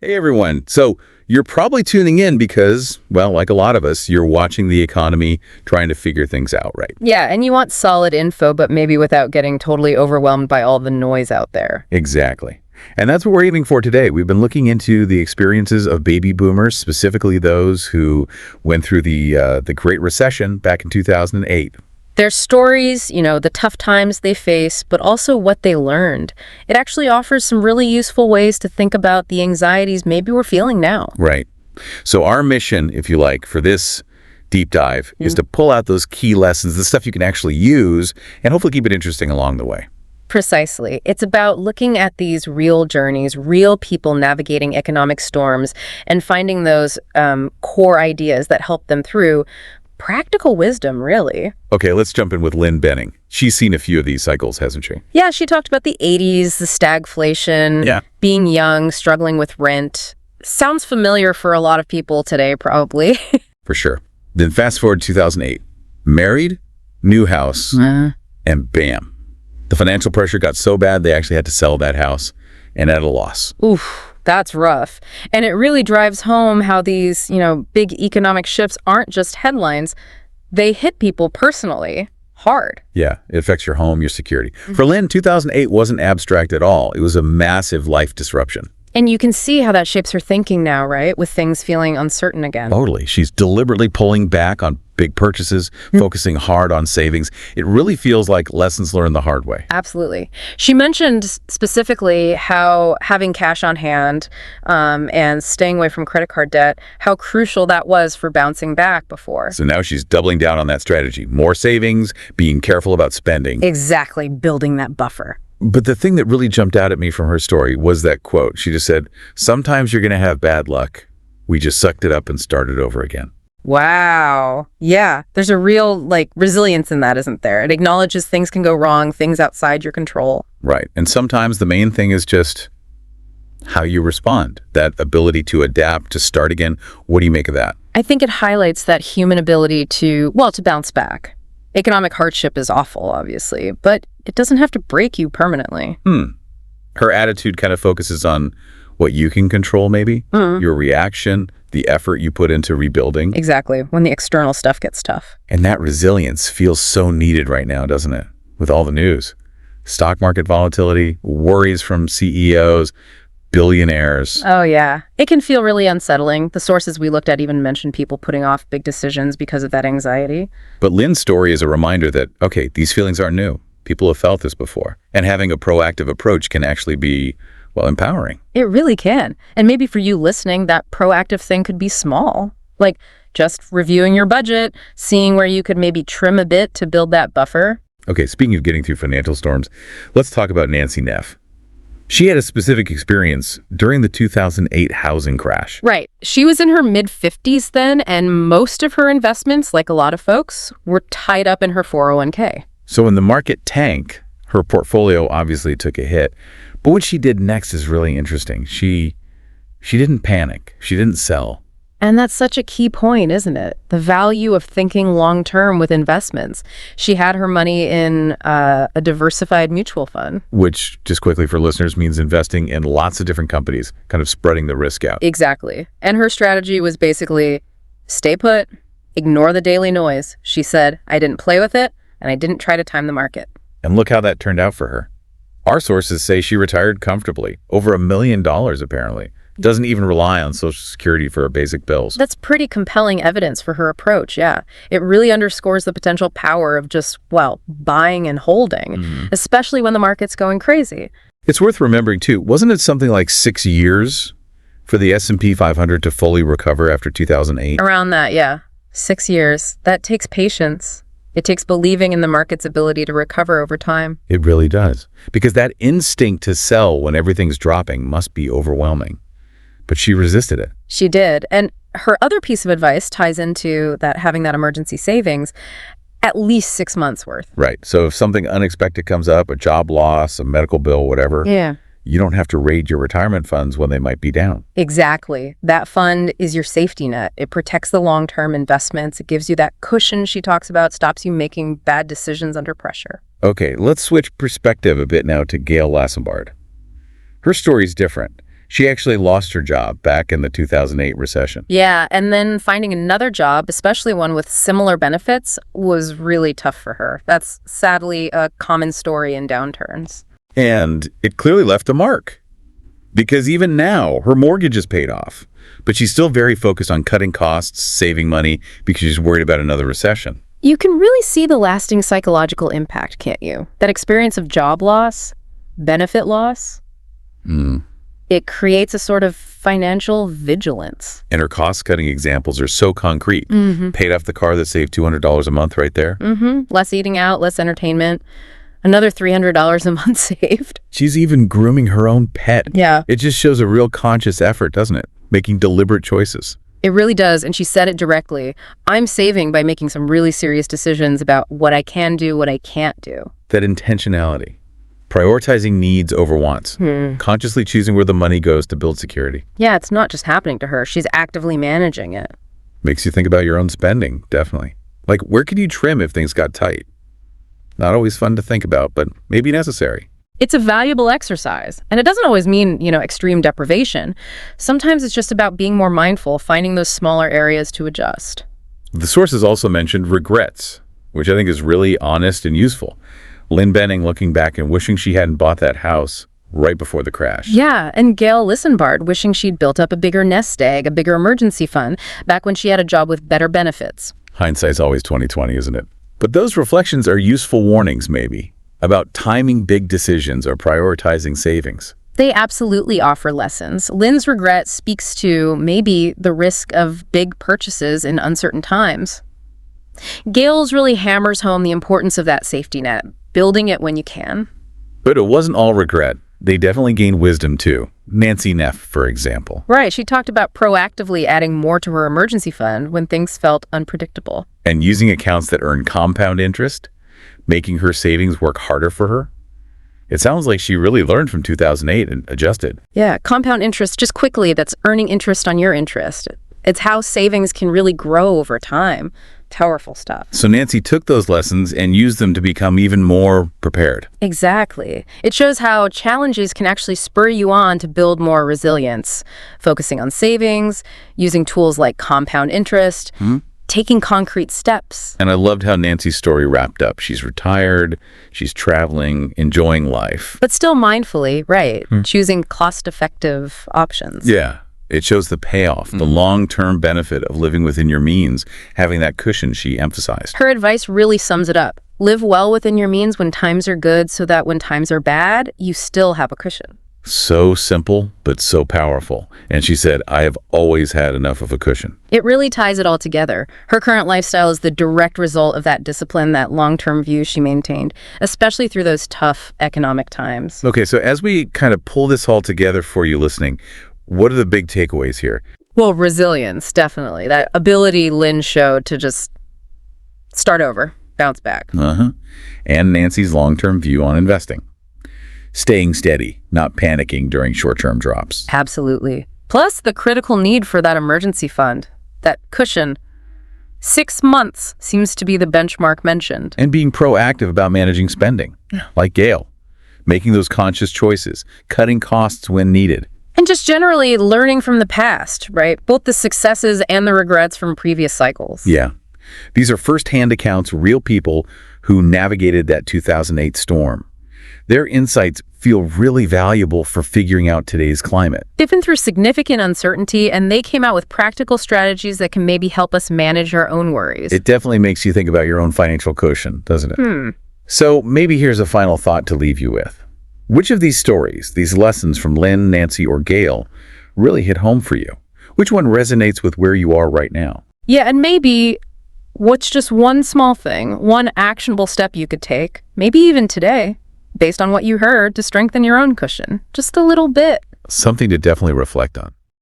Hey everyone. So you're probably tuning in because, well, like a lot of us, you're watching the economy, trying to figure things out, right? Yeah, and you want solid info, but maybe without getting totally overwhelmed by all the noise out there. Exactly. And that's what we're aiming for today. We've been looking into the experiences of baby boomers, specifically those who went through the Great Recession back in 2008. Their stories, the tough times they face, but also what they learned. It actually offers some really useful ways to think about the anxieties maybe we're feeling now. Right. So our mission, if you like, for this deep dive is to pull out those key lessons, the stuff you can actually use, and hopefully keep it interesting along the way. Precisely. It's about looking at these real journeys, real people navigating economic storms, and finding those core ideas that help them through. Practical wisdom, really. Okay, let's jump in with Lynn Benning. She's seen a few of these cycles, hasn't she? Yeah, she talked about the 80s, the stagflation, being young, struggling with rent. Sounds familiar for a lot of people today, probably. For sure. Then fast forward to 2008. Married, new house, and bam. The financial pressure got so bad they actually had to sell that house, and at a loss. Oof. That's rough. And it really drives home how these, big economic shifts aren't just headlines. They hit people personally hard. Yeah, it affects your home, your security. For Lynn, 2008 wasn't abstract at all. It was a massive life disruption. And you can see how that shapes her thinking now, right? With things feeling uncertain again. Totally. She's deliberately pulling back on big purchases, focusing hard on savings. It really feels like lessons learned the hard way. Absolutely. She mentioned specifically how having cash on hand and staying away from credit card debt, how crucial that was for bouncing back before. So now she's doubling down on that strategy. More savings, being careful about spending. Exactly. Building that buffer. But the thing that really jumped out at me from her story was that quote. She just said, sometimes you're going to have bad luck. We just sucked it up and started over again. Wow. Yeah. There's a real, resilience in that, isn't there? It acknowledges things can go wrong, things outside your control. Right. And sometimes the main thing is just how you respond, that ability to adapt, to start again. What do you make of that? I think it highlights that human ability to bounce back. Economic hardship is awful, obviously, but it doesn't have to break you permanently. Her attitude kind of focuses on what you can control, maybe, your reaction, the effort you put into rebuilding. Exactly, when the external stuff gets tough. And that resilience feels so needed right now, doesn't it? With all the news. Stock market volatility, worries from CEOs, billionaires. Oh, yeah. It can feel really unsettling. The sources we looked at even mentioned people putting off big decisions because of that anxiety. But Lynn's story is a reminder that, okay, these feelings aren't new. People have felt this before. And having a proactive approach can actually be, empowering. It really can. And maybe for you listening, that proactive thing could be small. Like just reviewing your budget, seeing where you could maybe trim a bit to build that buffer. Okay, speaking of getting through financial storms, let's talk about Nancy Neff. She had a specific experience during the 2008 housing crash. Right. She was in her mid-50s then, and most of her investments, like a lot of folks, were tied up in her 401k. So when the market tanked, her portfolio obviously took a hit. But what she did next is really interesting. She didn't panic. She didn't sell. And that's such a key point, isn't it? The value of thinking long-term with investments. She had her money in a diversified mutual fund. Which, just quickly for listeners, means investing in lots of different companies, kind of spreading the risk out. Exactly. And her strategy was basically stay put, ignore the daily noise. She said, I didn't play with it, and I didn't try to time the market. And look how that turned out for her. Our sources say she retired comfortably, over $1 million apparently. Doesn't even rely on Social Security for her basic bills. That's pretty compelling evidence for her approach, yeah. It really underscores the potential power of just, buying and holding, especially when the market's going crazy. It's worth remembering, too, wasn't it something like 6 years for the S&P 500 to fully recover after 2008? Around that, yeah. 6 years. That takes patience. It takes believing in the market's ability to recover over time. It really does. Because that instinct to sell when everything's dropping must be overwhelming. But she resisted it. She did. And her other piece of advice ties into that having that emergency savings, at least 6 months worth. Right. So if something unexpected comes up, a job loss, a medical bill, whatever, you don't have to raid your retirement funds when they might be down. Exactly. That fund is your safety net. It protects the long-term investments. It gives you that cushion she talks about, stops you making bad decisions under pressure. Okay, let's switch perspective a bit now to Gail Lassenbard. Her story is different. She actually lost her job back in the 2008 recession. Yeah, and then finding another job, especially one with similar benefits, was really tough for her. That's sadly a common story in downturns. And it clearly left a mark. Because even now, her mortgage is paid off. But she's still very focused on cutting costs, saving money, because she's worried about another recession. You can really see the lasting psychological impact, can't you? That experience of job loss, benefit loss. It creates a sort of financial vigilance. And her cost-cutting examples are so concrete. Paid off the car that saved $200 a month right there. Less eating out, less entertainment. Another $300 a month saved. She's even grooming her own pet. Yeah. It just shows a real conscious effort, doesn't it? Making deliberate choices. It really does, and she said it directly. I'm saving by making some really serious decisions about what I can do, what I can't do. That intentionality. Prioritizing needs over wants. Consciously choosing where the money goes to build security. Yeah, it's not just happening to her. She's actively managing it. Makes you think about your own spending, definitely. Like, where could you trim if things got tight? Not always fun to think about, but maybe necessary. It's a valuable exercise, and it doesn't always mean, extreme deprivation. Sometimes it's just about being more mindful, finding those smaller areas to adjust. The sources also mentioned regrets, which I think is really honest and useful. Lynn Benning looking back and wishing she hadn't bought that house right before the crash. Yeah, and Gail Lissenbard wishing she'd built up a bigger nest egg, a bigger emergency fund, back when she had a job with better benefits. Hindsight's always 20/20, isn't it? But those reflections are useful warnings, maybe, about timing big decisions or prioritizing savings. They absolutely offer lessons. Lynn's regret speaks to maybe the risk of big purchases in uncertain times. Gail's really hammers home the importance of that safety net, building it when you can. But it wasn't all regret. They definitely gained wisdom, too. Nancy Neff, for example. Right, she talked about proactively adding more to her emergency fund when things felt unpredictable. And using accounts that earn compound interest, making her savings work harder for her. It sounds like she really learned from 2008 and adjusted. Yeah, compound interest, just quickly, that's earning interest on your interest. It's how savings can really grow over time. Powerful stuff. So Nancy took those lessons and used them to become even more prepared. Exactly. It shows how challenges can actually spur you on to build more resilience, focusing on savings, using tools like compound interest, taking concrete steps. And I loved how Nancy's story wrapped up. She's retired, she's traveling, enjoying life. But still mindfully, right, choosing cost-effective options. Yeah. It shows the payoff, the long-term benefit of living within your means, having that cushion she emphasized. Her advice really sums it up. Live well within your means when times are good so that when times are bad, you still have a cushion. So simple, but so powerful. And she said, I have always had enough of a cushion. It really ties it all together. Her current lifestyle is the direct result of that discipline, that long-term view she maintained, especially through those tough economic times. Okay, so as we kind of pull this all together for you listening, what are the big takeaways here? Well, resilience, definitely. That ability Lynn showed to just start over, bounce back. And Nancy's long-term view on investing. Staying steady, not panicking during short-term drops. Absolutely. Plus the critical need for that emergency fund, that cushion. 6 months seems to be the benchmark mentioned. And being proactive about managing spending, like Gail. Making those conscious choices, cutting costs when needed. And just generally learning from the past, right? Both the successes and the regrets from previous cycles. Yeah. These are first-hand accounts, real people who navigated that 2008 storm. Their insights feel really valuable for figuring out today's climate. They've been through significant uncertainty, and they came out with practical strategies that can maybe help us manage our own worries. It definitely makes you think about your own financial cushion, doesn't it? So maybe here's a final thought to leave you with. Which of these stories, these lessons from Lynn, Nancy, or Gail, really hit home for you? Which one resonates with where you are right now? Yeah, and maybe what's just one small thing, one actionable step you could take, maybe even today, based on what you heard, to strengthen your own cushion, just a little bit. Something to definitely reflect on.